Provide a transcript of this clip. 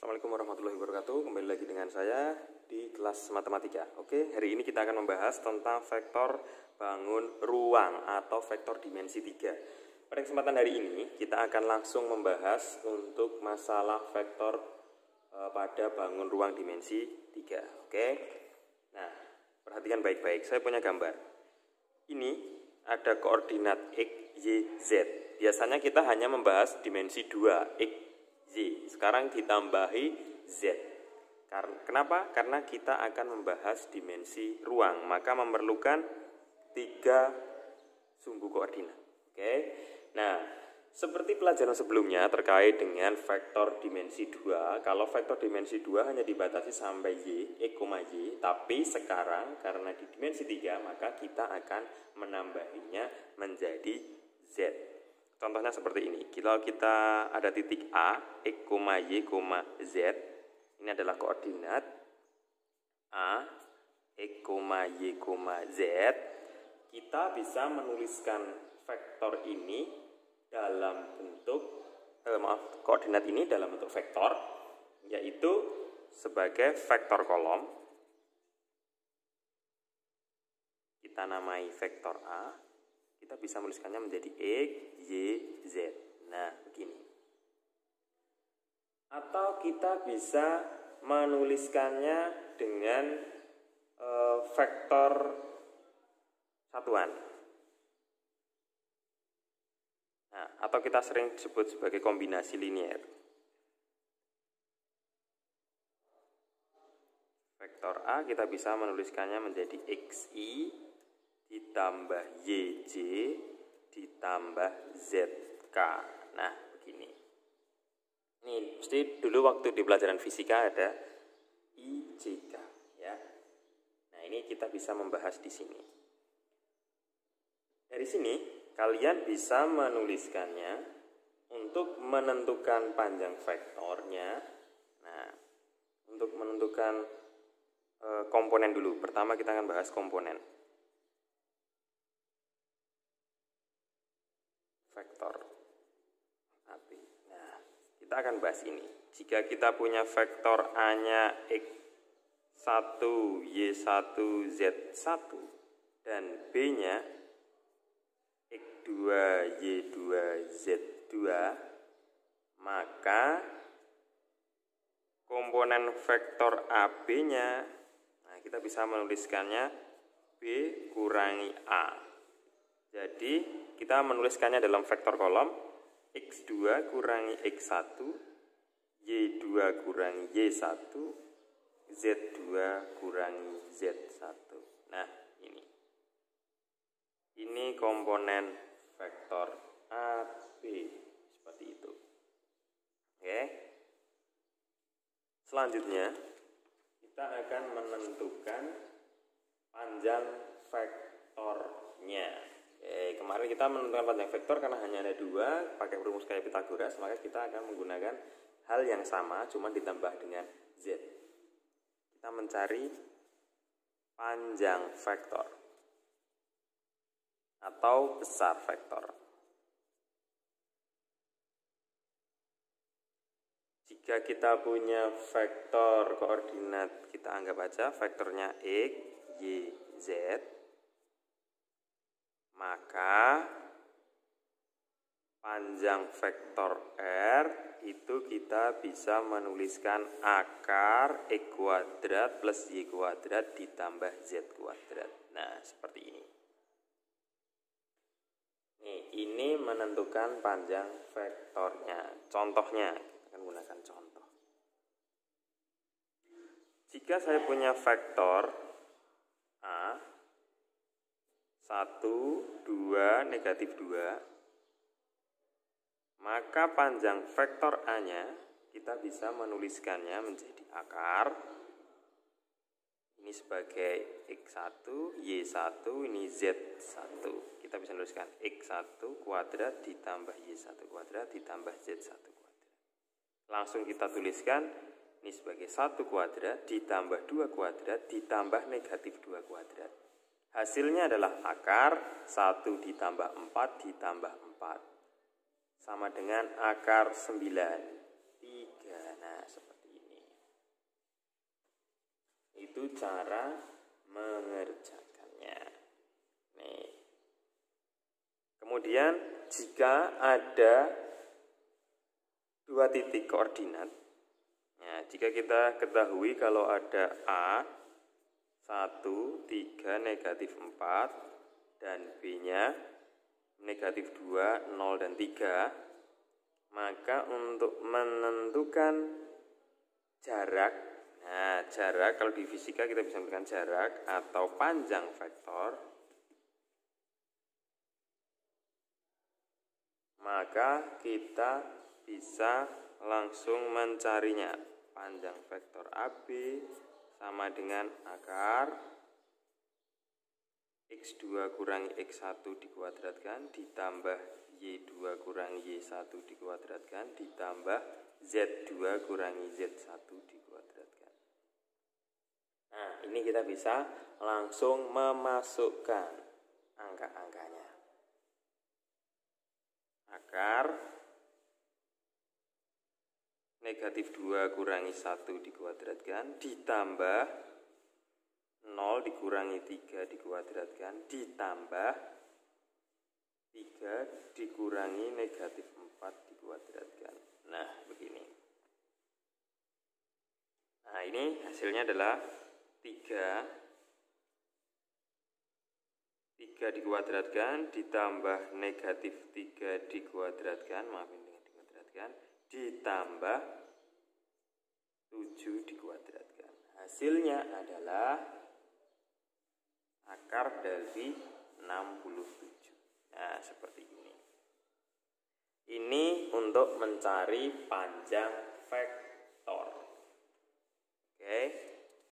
Assalamualaikum warahmatullahi wabarakatuh. Kembali lagi dengan saya di kelas matematika. Oke, hari ini kita akan membahas tentang vektor bangun ruang atau vektor dimensi 3. Pada kesempatan hari ini kita akan langsung membahas untuk masalah vektor pada bangun ruang dimensi 3. Oke. Nah, perhatikan baik-baik. Saya punya gambar. Ini ada koordinat X, Y, Z. Biasanya kita hanya membahas dimensi 2, X, Y. Sekarang ditambahi Z. Kenapa? Karena kita akan membahas dimensi ruang, maka memerlukan 3 sumbu koordinat. Oke. Nah, seperti pelajaran sebelumnya terkait dengan vektor dimensi 2, kalau vektor dimensi 2 hanya dibatasi sampai Y, X, Y, tapi sekarang karena di dimensi 3 maka kita akan menambahinya menjadi Z. Contohnya seperti ini. Kalau kita ada titik A, X, Y, Z. Ini adalah koordinat A, X, Y, Z. Kita bisa menuliskan vektor ini dalam bentuk koordinat ini dalam bentuk vektor, yaitu sebagai vektor kolom. Kita namai vektor A. Kita bisa menuliskannya menjadi X, Y, Z. Nah, begini. Atau kita bisa menuliskannya dengan vektor satuan. Nah, atau kita sering disebut sebagai kombinasi linier. Vektor A kita bisa menuliskannya menjadi XI ditambah YJ ditambah ZK. Nah, begini. Ini mesti dulu waktu di pelajaran fisika ada IJK, ya. Nah, ini kita bisa membahas di sini. Dari sini kalian bisa menuliskannya untuk menentukan panjang vektornya. Nah, untuk menentukan komponen dulu. Pertama kita akan bahas komponen vektor AB. Nah, kita akan bahas ini. Jika kita punya vektor A-nya X1, Y1, Z1 dan B-nya X2, Y2, Z2, maka komponen vektor AB-nya, nah kita bisa menuliskannya B kurangi A. Jadi kita menuliskannya dalam vektor kolom X2 kurangi X1, Y2 kurangi Y1, Z2 kurangi Z1. Nah, ini komponen vektor AB seperti itu. Oke. Selanjutnya kita akan menentukan panjang vektornya. Kemarin kita menentukan panjang vektor karena hanya ada 2 pakai rumus kayak Pythagoras, maka kita akan menggunakan hal yang sama cuma ditambah dengan Z. Kita mencari panjang vektor atau besar vektor. Jika kita punya vektor koordinat, kita anggap aja vektornya X, Y, Z, maka panjang vektor R itu kita bisa menuliskan akar X kuadrat plus Y kuadrat ditambah Z kuadrat. Nah, seperti ini. Ini menentukan panjang vektornya. Contohnya, kita akan gunakan contoh. Jika saya punya vektor A 1, 2, negatif 2, maka panjang vektor A-nya kita bisa menuliskannya menjadi akar. Ini sebagai X1, Y1, ini Z1. Kita bisa menuliskan X1 kuadrat ditambah Y1 kuadrat ditambah Z1 kuadrat. Langsung kita tuliskan ini sebagai 1 kuadrat ditambah 2 kuadrat ditambah negatif 2 kuadrat. Hasilnya adalah akar 1 ditambah 4 ditambah 4. Sama dengan akar 9. 3. Nah, seperti ini. Itu cara mengerjakannya. Nih. Kemudian jika ada dua titik koordinat, nah, jika kita ketahui kalau ada A 1, 3, negatif 4 dan B-nya negatif 2, 0, dan 3, maka untuk menentukan jarak, nah jarak kalau di fisika kita bisa menentukan jarak atau panjang vektor, maka kita bisa langsung mencarinya. Panjang vektor AB sama dengan akar X2 kurangi X1 dikuadratkan ditambah Y2 kurangi Y1 dikuadratkan ditambah Z2 kurangi Z1 dikuadratkan. Nah, ini kita bisa langsung memasukkan angka-angkanya. Akar negatif 2 kurangi 1 dikuadratkan ditambah 0 dikurangi 3 dikuadratkan ditambah 3 dikurangi negatif 4 dikuadratkan. Nah, begini. Nah, ini hasilnya adalah 3 dikuadratkan ditambah negatif 3 dikuadratkan, maafin dengan dikuadratkan, ditambah 7 dikuadratkan. Hasilnya adalah akar dari 67. Nah, seperti ini. Ini untuk mencari panjang vektor.